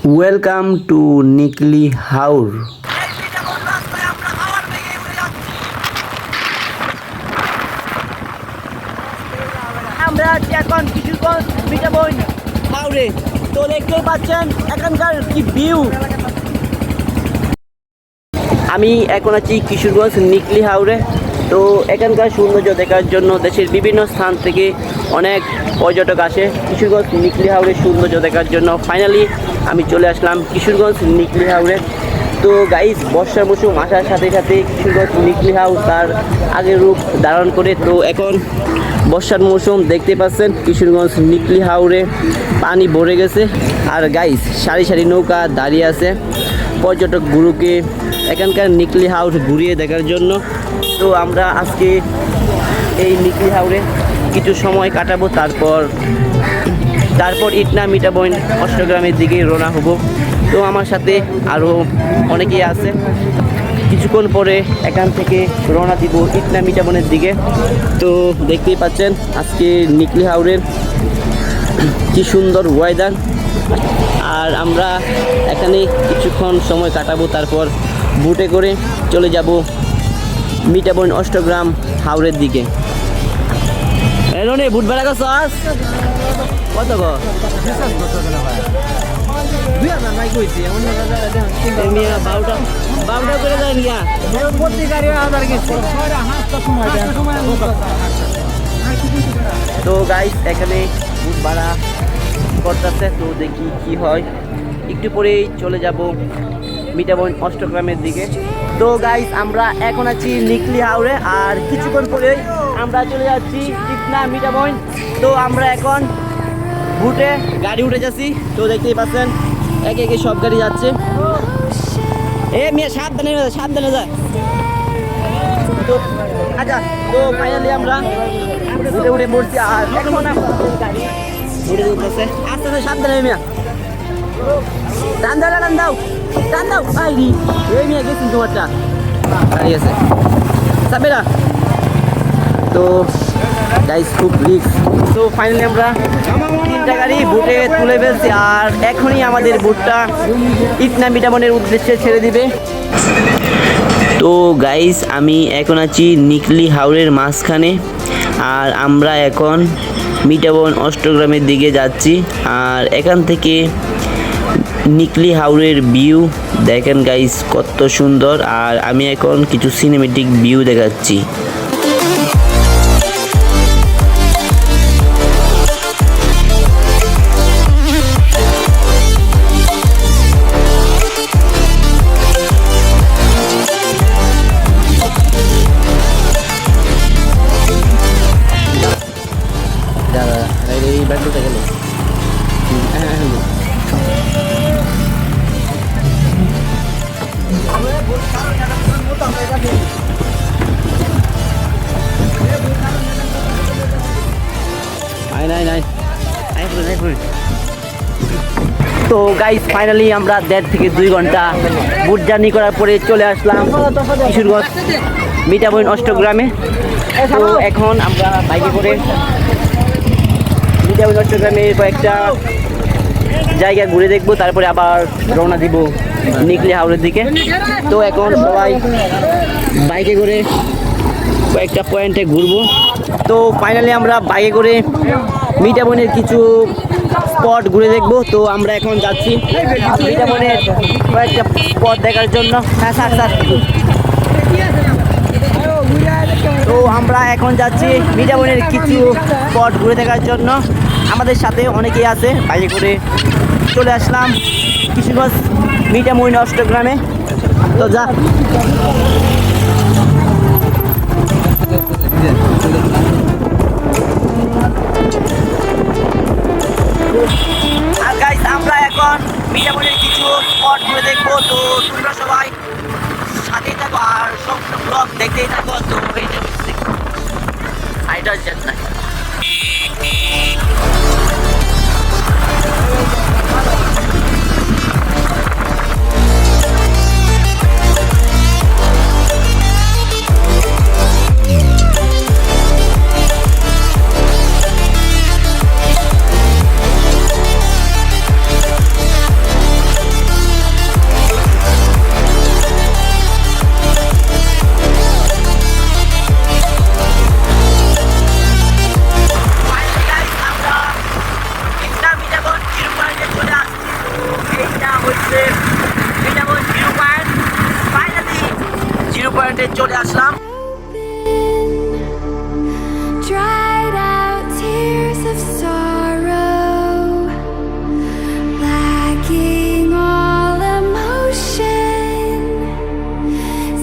Welcome to নিকলি হাউর। আমরা আছি এখন কিশোরগঞ্জ মিঠাবন হাওড়ে। তো দেখতেই পাচ্ছেন এখানকার কি ভিউ। আমি এখন আছি কিশোরগঞ্জ নিকলি হাওড়ে। তো এখানকার সৌন্দর্য দেখার জন্য দেশের বিভিন্ন স্থান থেকে অনেক পর্যটক আসে কিশোরগঞ্জ নিকলি হাওড়ের সৌন্দর্য দেখার জন্য। ফাইনালি আমি চলে আসলাম কিশোরগঞ্জ নিকলি হাওড়ে। তো গাইস, বর্ষার মৌসুম আসার সাথে সাথে কিশোরগঞ্জ নিকলি হাউস তার আগের রূপ ধারণ করে। তো এখন বর্ষার মৌসুম, দেখতে পাচ্ছেন কিশোরগঞ্জ নিকলি হাওরে পানি ভরে গেছে। আর গাইস, সারি সারি নৌকা দাঁড়িয়ে আছে পর্যটক গুরুকে এখানকার নিকলি হাউস ঘুরিয়ে দেখার জন্য। তো আমরা আজকে এই নিকলি হাওরে কিছু সময় কাটাবো, তারপর ইটনা মিঠাবন অষ্টগ্রামের দিকে রওনা হব। তো আমার সাথে আরও অনেকেই আছে। কিছুক্ষণ পরে এখান থেকে রওনা দিব ইটনা মিঠাবনের দিকে। তো দেখতেই পাচ্ছেন আজকে নিকলি হাওরের কি সুন্দর ওয়েদার। আর আমরা এখানে কিছুক্ষণ সময় কাটাবো, তারপর বুটে করে চলে যাব মিঠাবন অষ্টগ্রাম হাওরের দিকে। এরনে বুট বেড়া গেছ কত গো? করে যায় নিয়া তো গাইস, এখানে বুট ভাড়া করতেছে। তো দেখি কি হয়, একটু পরেই চলে যাব মিঠাবন অষ্টগ্রামের দিকে। তো গাইস, আমরা এখন আছি নিকলি হাওরে, আর কিছুক্ষণ পরেই আমরা চলে যাচ্ছি ইটনা মিঠাবন। তো আমরা এখন বুটে গাড়ি উঠে যাচ্ছি। তো দেখতেই পাচ্ছেন একে একে সব গাড়ি যাচ্ছে। এ মেয়ে সাবধানে সাবধানে যায়। তো আচ্ছা, তো ফাইনালি আমরা উঠে উঠে পড়ছি। আর এখন গাড়ি উঠে যেতেছে আস্তে আস্তে, সাবধানে মেয়া। টান দাও টান দাও টান দাও। আইরি এই মেয়ে গেছেন তোমারটা দাঁড়িয়ে আছে সাবেরা। তো গাইস, খুব রিস্ক। তো ফাইনালি আমরা 3টা গাড়ি বুটে তুলে ফেলছি, আর এখনই আমাদের বুটটা ইটনা মিঠাবনের উদ্দেশ্যে ছেড়ে দিবে। তো গাইস, আমি এখন আছি নিকলি হাওরের মাঝখানে, আর আমরা এখন মিঠাবন অষ্টগ্রামের দিকে যাচ্ছি। আর এখান থেকে নিকলি হাওরের ভিউ দেখেন গাইস, কত সুন্দর। আর আমি এখন কিছু সিনেমেটিক ভিউ দেখাচ্ছি। তো গাইস, ফাইনালি আমরা 1.5 থেকে 2 ঘন্টা বুট জার্নি করার পরে চলে আসলাম কিশোরগঞ্জ মিঠাবন অষ্টগ্রামে। তো এখন আমরা বাইকে করে মিঠাবন অষ্টগ্রামের কয়েকটা জায়গা ঘুরে দেখবো, তারপরে আবার রওনা দিব নিকলি হাওরের দিকে। তো এখন সবাই বাইকে করে কয়েকটা পয়েন্টে ঘুরবো। তো ফাইনালি আমরা বাইকে করে মিঠাবনের কিছু স্পট ঘুরে দেখবো। তো আমরা এখন যাচ্ছি মিঠাবনের কয়েকটা স্পট দেখার জন্য। হ্যাঁ স্যার স্যার। তো আমরা এখন যাচ্ছি মিঠাবনের কিছু স্পট ঘুরে দেখার জন্য। আমাদের সাথে অনেকেই আছে, বাইকে করে চলে আসলাম কিশোরগঞ্জ মিঠাবন অষ্টগ্রামে। তো যা আর গাইস, আমরা এখন মিঠাবনের কিছু স্পট ঘুরে দেখবো। তো তোমরা সবাই সাথেই থাকো আর সব ব্লগ দেখতেই থাকো। তো এইটা হাইড্রোজেন না রেস্টুরেন্টে চলে আসলাম। Dried out tears of sorrow, lacking all emotion,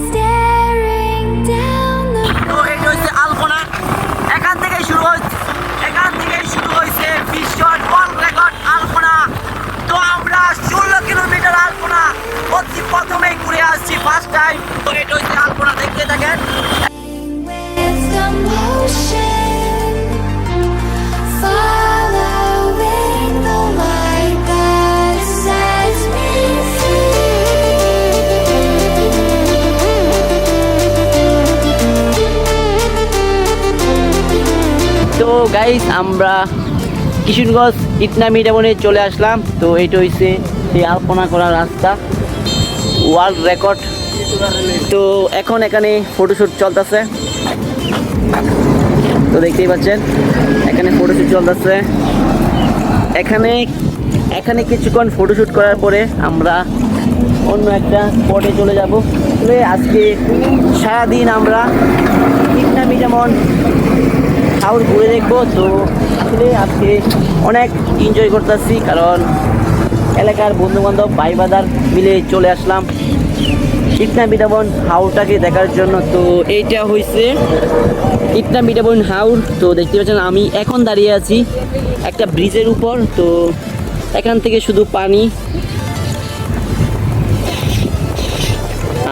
staring down the তো এটা হচ্ছে আলপনা, এখান থেকেই শুরু হয়েছে বিশ্ব ওয়ার্ল্ড রেকর্ড আলপনা। তো আমরা 16 কিলোমিটার আলপনা অতি প্রথমেই ঘুরে আসছি, ফার্স্ট টাইম। তো এটা হচ্ছে আলপনা, দেখতে থাকেন। with the motion, following the light that sets me free. তো গাইস আমরা কিশোরগঞ্জ ইটনা মিটাবনে চলে আসলাম। তো এইটা হচ্ছে সেই আলপনা করার রাস্তা, ওয়ার্ল্ড রেকর্ড। তো এখন এখানে ফটোশ্যুট চলতেছে, তো দেখতেই পাচ্ছেন এখানে ফটোশ্যুট চলতেছে। এখানে কিছুক্ষণ ফটোশ্যুট করার পরে আমরা অন্য একটা স্পটে চলে যাব। তবে আজকে সারাদিন আমরা ইটনা মিটামন হাউস ঘুরে দেখবো। তো আসলে আজকে অনেক এনজয় করতেছি, কারণ এলাকার বন্ধুবান্ধব ভাই বাদার মিলে চলে আসলাম ইটনা মিটাবন হাউসটাকে দেখার জন্য। তো এইটা হয়েছে ইটনা মিটাবন হাউস। তো দেখতে পাচ্ছেন আমি এখন দাঁড়িয়ে আছি একটা ব্রিজের উপর। তো এখান থেকে শুধু পানি,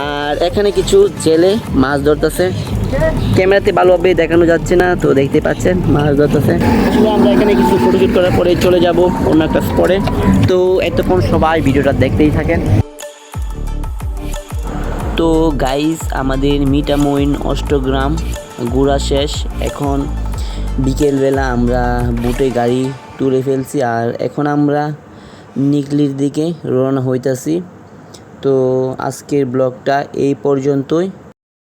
আর এখানে কিছু জেলে মাছ ধরতেছে। ক্যামেরাতে ভালোভাবে দেখানো যাচ্ছে না, তো দেখতে পাচ্ছেন মাছ ধরতেছে। আসলে আমরা এখানে কিছু ফটোশুট করার পরে চলে যাব অন্য একটা স্পটে। তো এতক্ষণ সবাই ভিডিওটা দেখতেই থাকেন। তো গাইস আমাদের মিটামইন অষ্টগ্রাম ঘোরা শেষ। এখন বিকেলবেলা আমরা বুটে গাড়ি তুলে ফেলছি, আর এখন আমরা নিকলির দিকে রওনা হইতাছি। তো আজকের ব্লগটা এই পর্যন্তই।